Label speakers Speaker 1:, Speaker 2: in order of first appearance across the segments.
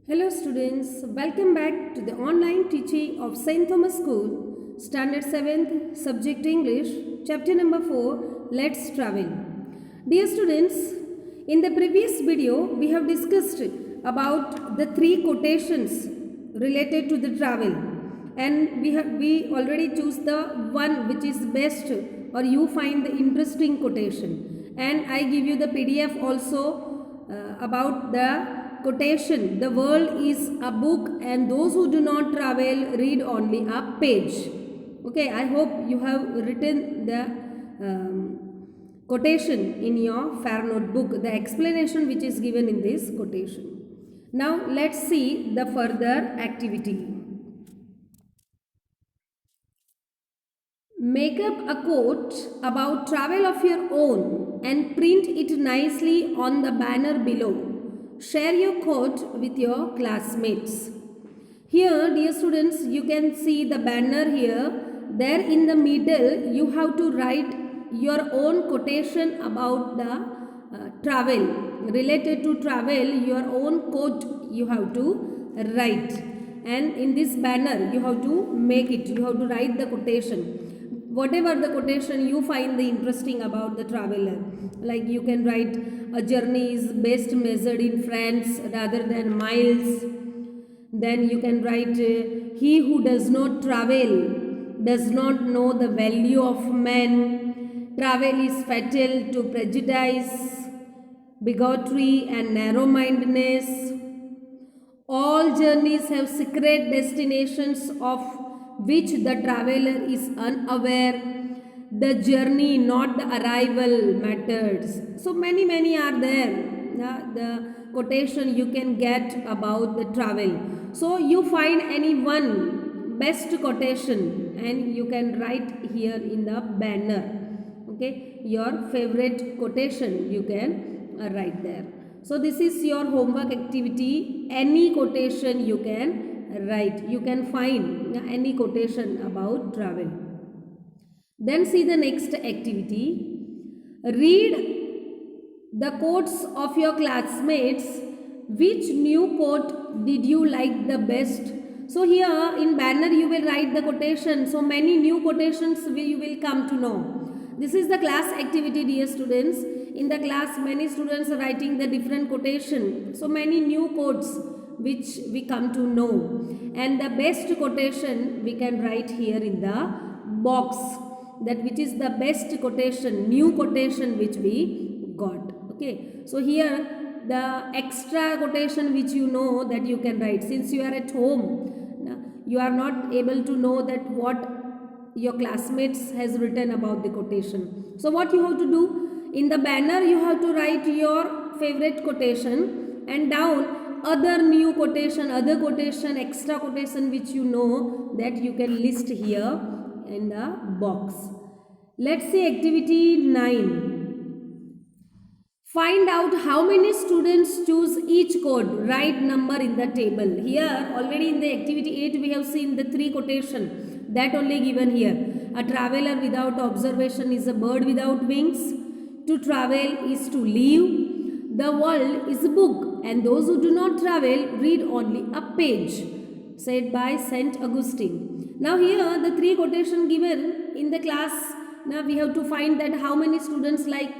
Speaker 1: Hello students, welcome back to the online teaching of St. Thomas School, Standard 7th, Subject English, Chapter number 4, Let's Travel. Dear students, in the previous video we have discussed about the three quotations related to the travel, and we already choose the one which is best or you find the interesting quotation, and I give you the PDF also about the quotation. The world is a book and those who do not travel read only a page. Okay, I hope you have written the quotation in your fair notebook, the explanation which is given in this quotation. Now let's see the further activity. Make up a quote about travel of your own and print it nicely on the banner below. Share your quote with your classmates. Here, dear students, you can see the banner here. There in the middle, you have to write your own quotation about the travel. Related to travel, your own quote you have to write. And in this banner, you have to make it. You have to write the quotation. Whatever the quotation you find the interesting about the traveler, like you can write a journey is best measured in francs rather than miles. Then you can write he who does not travel does not know the value of men. Travel is fatal to prejudice, bigotry and narrow-mindedness. All journeys have secret destinations of which the traveler is unaware. The journey, not the arrival, matters. So many are there. The quotation you can get about the travel. So you find any one best quotation and you can write here in the banner. Okay, your favorite quotation you can write there. So this is your homework activity. Any quotation you can write. You can find any quotation about travel. Then see the next activity. Read the quotes of your classmates. Which new quote did you like the best? So here in banner you will write the quotation. So many new quotations you will come to know. This is the class activity, dear students. In the class many students are writing the different quotation. So many new quotes which we come to know. And the best quotation we can write here in the box, that which is the best quotation, new quotation which we got. Okay, so here the extra quotation which you know that you can write, since you are at home, you are not able to know that what your classmates has written about the quotation. So what you have to do, in the banner you have to write your favorite quotation, and down other new quotation, other quotation, extra quotation which you know, that you can list here in the box. Let's see activity 9. Find out how many students choose each code. Write number in the table. Here already in the activity 8 we have seen the three quotation that only given here. A traveler without observation is a bird without wings. To travel is to live. The world is a book and those who do not travel read only a page. Said by Saint Augustine. Now here the three quotation given in the class. Now we have to find that how many students like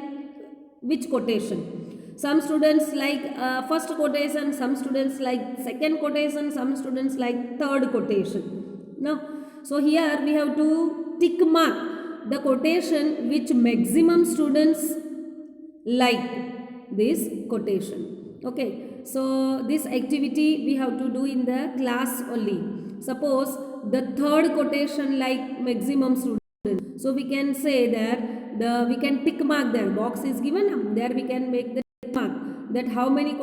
Speaker 1: which quotation. Some students like first quotation, some students like second quotation, some students like third quotation. Now, so here we have to tick mark the quotation which maximum students like this quotation. Okay, so this activity we have to do in the class only. Suppose the third quotation like maximum students. So we can say that we can tick mark there. Box is given, there we can make the tick mark that how many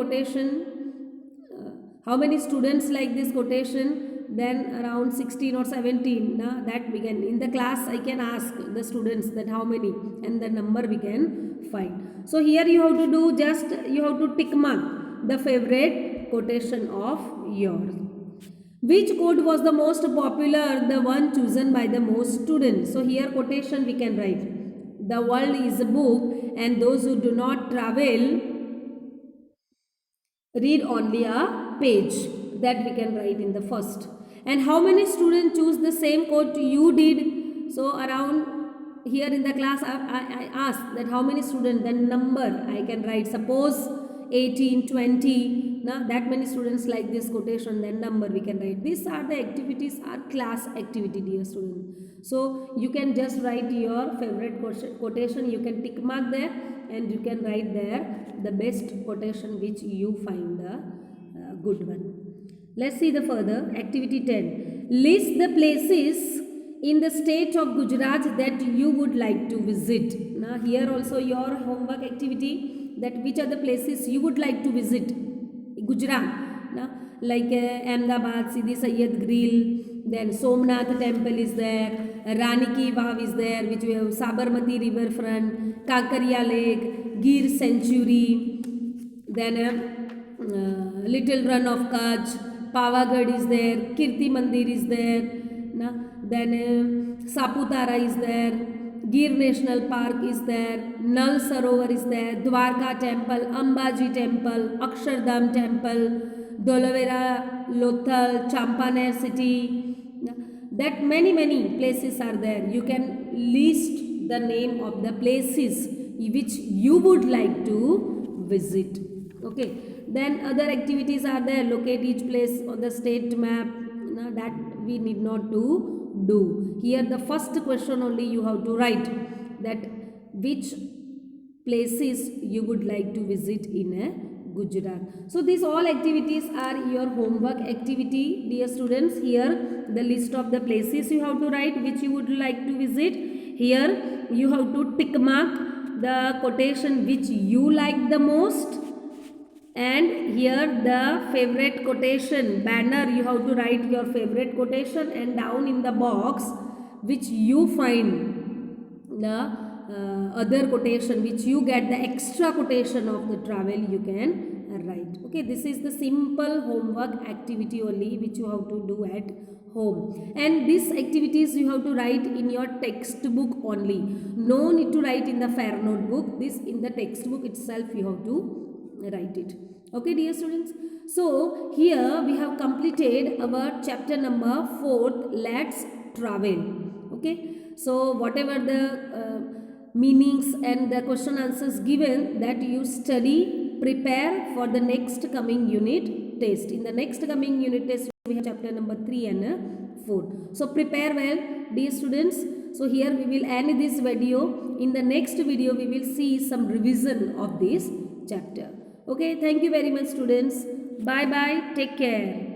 Speaker 1: how many students like this quotation. Then around 16 or 17, that we can, in the class I can ask the students that how many, and the number we can find. So here you have to do just, you have to tick mark the favorite quotation of yours. Which quote was the most popular? The one chosen by the most students. So here quotation we can write. The world is a book and those who do not travel read only a page, that we can write in the first. And how many students choose the same quote you did? So around here in the class I asked that how many students, then number I can write, suppose 18, 20, now that many students like this quotation, then number we can write. These are the activities, are class activity, dear students. So you can just write your favorite quotation, you can tick mark there, and you can write there the best quotation which you find the good one. Let's see the further. Activity 10. List the places in the state of Gujarat that you would like to visit. Now here also your homework activity, that which are the places you would like to visit Gujarat. Now, like Ahmedabad, Sidi Sayed Grill, then Somnath temple is there, Rani Ki Vav is there, which we have Sabarmati riverfront, Kakaria lake, Gir sanctuary, then Little Run of Kutch, Pavagad is there, Kirti Mandir is there, then Saputara is there, Gir National Park is there, Nal Sarovar is there, Dwarka temple, Ambaji temple, Akshardham temple, Dolavera, Lothal, Champaner city, that many places are there. You can list the name of the places which you would like to visit. Okay, then other activities are there. Locate each place on the state map. That we need not to do. Here the first question only you have to write, that which places you would like to visit in Gujarat. So these all activities are your homework activity, dear students. Here the list of the places you have to write which you would like to visit. Here you have to tick mark the quotation which you like the most, and here the favorite quotation banner, you have to write your favorite quotation, and down in the box which you find the other quotation, which you get the extra quotation of the travel, you can write. Okay, this is the simple homework activity only which you have to do at home, and these activities you have to write in your textbook only. No need to write in the fair notebook. This in the textbook itself you have to write it. Okay, dear students. So here we have completed our chapter number 4th, Let's Travel. Okay, so whatever the meanings and the question answers given, that you study, prepare for the next coming unit test. In the next coming unit test we have chapter number 3 and 4. So prepare well, dear students. So here we will end this video. In the next video we will see some revision of this chapter. Okay, thank you very much students. Bye bye, take care.